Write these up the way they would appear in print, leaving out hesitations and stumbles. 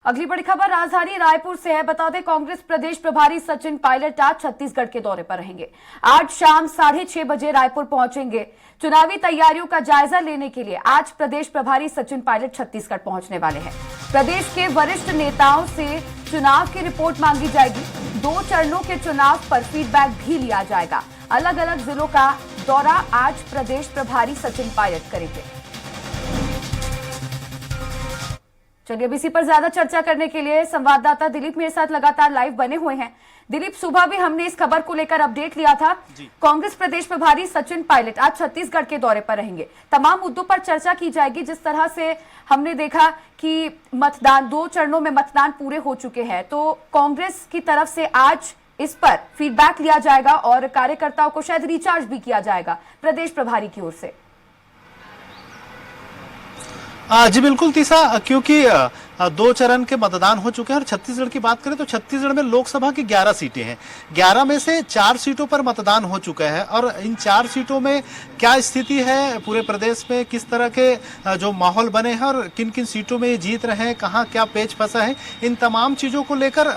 अगली बड़ी खबर राजधानी रायपुर से है। बता दें, कांग्रेस प्रदेश प्रभारी सचिन पायलट आज छत्तीसगढ़ के दौरे पर रहेंगे। आज शाम 6:30 बजे रायपुर पहुंचेंगे। चुनावी तैयारियों का जायजा लेने के लिए आज प्रदेश प्रभारी सचिन पायलट छत्तीसगढ़ पहुंचने वाले हैं। प्रदेश के वरिष्ठ नेताओं से चुनाव की रिपोर्ट मांगी जाएगी। 2 चरणों के चुनाव पर फीडबैक भी लिया जाएगा। अलग अलग जिलों का दौरा आज प्रदेश प्रभारी सचिन पायलट करेंगे। चलिए, अब इसी पर ज्यादा चर्चा करने के लिए संवाददाता दिलीप मेरे साथ लगातार लाइव बने हुए हैं। दिलीप, सुबह भी हमने इस खबर को लेकर अपडेट लिया था। कांग्रेस प्रदेश प्रभारी सचिन पायलट आज छत्तीसगढ़ के दौरे पर रहेंगे। तमाम मुद्दों पर चर्चा की जाएगी। जिस तरह से हमने देखा कि मतदान 2 चरणों में मतदान पूरे हो चुके हैं, तो कांग्रेस की तरफ से आज इस पर फीडबैक लिया जाएगा और कार्यकर्ताओं को शायद रिचार्ज भी किया जाएगा प्रदेश प्रभारी की ओर से। जी बिल्कुल तीसा, क्योंकि 2 चरण के मतदान हो चुके हैं और छत्तीसगढ़ की बात करें तो छत्तीसगढ़ में लोकसभा की 11 सीटें हैं। 11 में से 4 सीटों पर मतदान हो चुका है और इन 4 सीटों में क्या स्थिति है पूरे प्रदेश में, किस तरह के जो माहौल बने हैं और किन किन सीटों में ये जीत रहे हैं, कहाँ क्या पेच फंसा है, इन तमाम चीजों को लेकर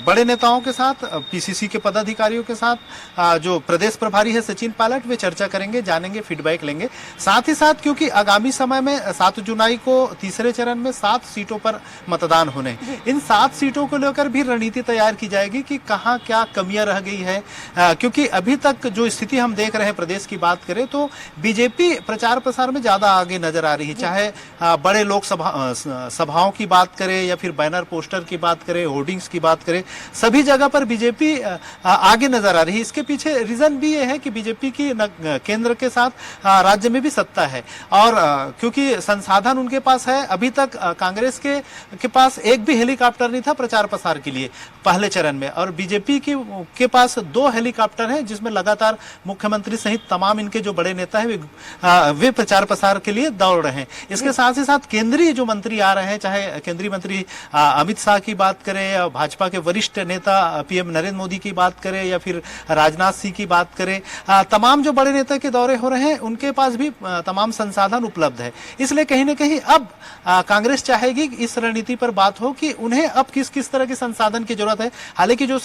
बड़े नेताओं के साथ, पीसीसी के पदाधिकारियों के साथ जो प्रदेश प्रभारी है सचिन पायलट, वे चर्चा करेंगे, जानेंगे, फीडबैक लेंगे। साथ ही साथ क्योंकि आगामी समय में 7 जुलाई को तीसरे चरण में 7 सीटों पर मतदान होने, इन 7 सीटों को लेकर भी रणनीति तैयार की जाएगी कि कहां क्या कमियां रह गई है। क्योंकि अभी तक जो स्थिति हम देख रहे हैं प्रदेश की बात करें तो बीजेपी प्रचार प्रसार में ज्यादा आगे नजर आ रही है। चाहे बड़े लोक सभाओं की बात करें या फिर बैनर पोस्टर की बात करें, होर्डिंग्स की बात करें, सभी जगह पर बीजेपी आगे नजर आ रही है। इसके पीछे रीजन भी ये है कि बीजेपी की केंद्र के साथ राज्य में भी सत्ता है और क्योंकि संसाधन उनके पास है। अभी तक कांग्रेस के पास एक भी हेलीकॉप्टर नहीं था प्रचार प्रसार के लिए पहले चरण में, और बीजेपी के पास 2 हेलीकॉप्टर हैं जिसमें लगातार मुख्यमंत्री सहित तमाम इनके जो बड़े नेता हैं वे प्रचार प्रसार के लिए दौड़ रहे हैं। इसके साथ ही साथ केंद्रीय जो मंत्री आ रहे हैं, चाहे केंद्रीय मंत्री अमित शाह की बात करें या भाजपा के वरिष्ठ नेता पीएम नरेंद्र मोदी की बात करें या फिर राजनाथ सिंह की बात करें, तमाम जो बड़े नेता के दौरे हो रहे हैं उनके पास भी तमाम संसाधन उपलब्ध है। इसलिए कहीं ना कहीं अब कांग्रेस चाहेगी इस रणनीति पर बात हो कि उन्हें अब किस किस तरह के संसाधन की जरूरत है। हालांकि जो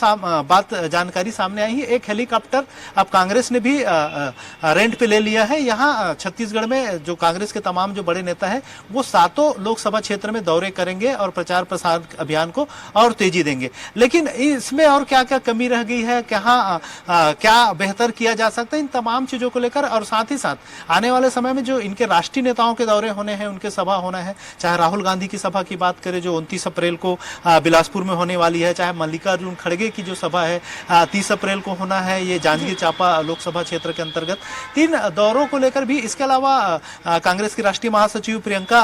बात जानकारी सामने आई है, एक हेलीकॉप्टर अब कांग्रेस ने भी रेंट पे ले लिया है। यहाँ छत्तीसगढ़ में जो कांग्रेस के तमाम जो बड़े नेता है वो 7 लोकसभा क्षेत्र में दौरे करेंगे और प्रचार प्रसार अभियान को और तेजी देंगे। लेकिन इसमें और क्या क्या कमी रह गई है, क्या बेहतर किया जा सकता है, इन तमाम चीजों को लेकर और साथ ही साथ आने वाले समय में जो इनके राष्ट्रीय नेताओं के दौरे होने हैं, उनके सभा होना है, चाहे राहुल गांधी की सभा की बात करें जो 29 अप्रैल को बिलासपुर में होने वाली है, चाहे मल्लिकार्जुन खड़गे की जो सभा है 30 अप्रैल को होना है, ये जांजगीर चांपा लोकसभा क्षेत्र के अंतर्गत, 3 दौरों को लेकर भी। इसके अलावा कांग्रेस की राष्ट्रीय महासचिव प्रियंका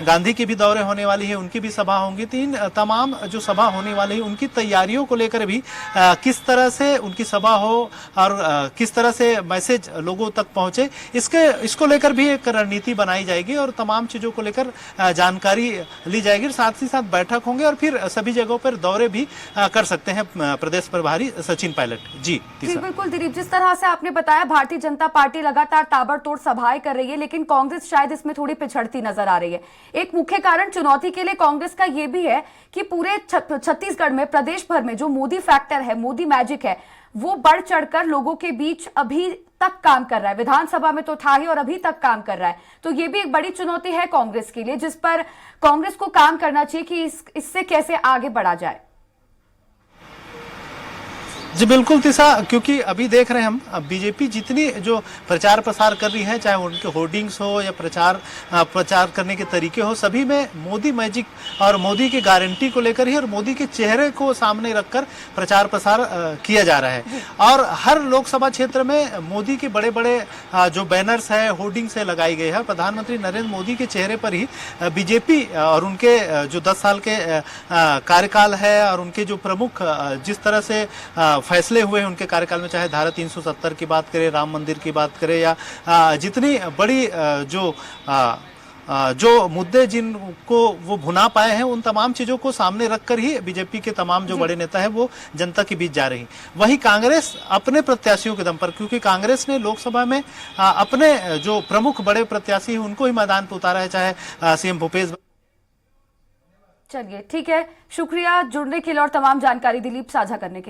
गांधी की भी दौरे होने वाली है, उनकी भी सभा होंगी। 3 तमाम जो सभा होने वाली है उनकी तैयारियों को लेकर भी किस तरह से उनकी सभा हो और किस तरह से मैसेज लोगों तक पहुंचे, इसको लेकर भी एक रणनीति बनाई जाएगी और तमाम चीजों को लेकर जानकारी ली जाएगी। साथ ही साथ बैठक होंगे और फिर सभी जगहों पर दौरे भी कर सकते हैं प्रदेश प्रभारी सचिन पायलट। जी बिल्कुल दिलीप, जिस तरह से आपने बताया भारतीय जनता पार्टी लगातार ताबड़तोड़ सभाएं कर रही है, लेकिन कांग्रेस शायद इसमें थोड़ी पिछड़ती नजर आ रही है। एक मुख्य कारण चुनौती के लिए कांग्रेस का यह भी है कि पूरे छत्तीसगढ़ में, प्रदेश भर में जो मोदी फैक्टर है, मोदी मैजिक है, वो बढ़ चढ़कर लोगों के बीच अभी तक काम कर रहा है। विधानसभा में तो था ही और अभी तक काम कर रहा है। तो ये भी एक बड़ी चुनौती है कांग्रेस के लिए, जिस पर कांग्रेस को काम करना चाहिए कि इससे कैसे आगे बढ़ा जाए। जी बिल्कुल तीसा, क्योंकि अभी देख रहे हैं हम बीजेपी जितनी जो प्रचार प्रसार कर रही है, चाहे उनके होर्डिंग्स हो या प्रचार करने के तरीके हो, सभी में मोदी मैजिक और मोदी की गारंटी को लेकर ही और मोदी के चेहरे को सामने रखकर प्रचार प्रसार किया जा रहा है। और हर लोकसभा क्षेत्र में मोदी के बड़े बड़े जो बैनर्स है, होर्डिंग्स है लगाई गई है। प्रधानमंत्री नरेंद्र मोदी के चेहरे पर ही बीजेपी और उनके जो 10 साल के कार्यकाल है और उनके जो प्रमुख जिस तरह से फैसले हुए हैं उनके कार्यकाल में, चाहे धारा 370 की बात करें, राम मंदिर की बात करें या जितनी बड़ी जो मुद्दे जिनको वो भुना पाए हैं, उन तमाम चीजों को सामने रखकर ही बीजेपी के तमाम जो बड़े नेता हैं वो जनता के बीच जा रही। वहीं कांग्रेस अपने प्रत्याशियों के दम पर, क्योंकि कांग्रेस ने लोकसभा में अपने जो प्रमुख बड़े प्रत्याशी हैं उनको ही मैदान पर उतारा है, चाहे सीएम भूपेश चलिए ठीक है, शुक्रिया जुड़ने के लिए और तमाम जानकारी दिलीप साझा करने के लिए।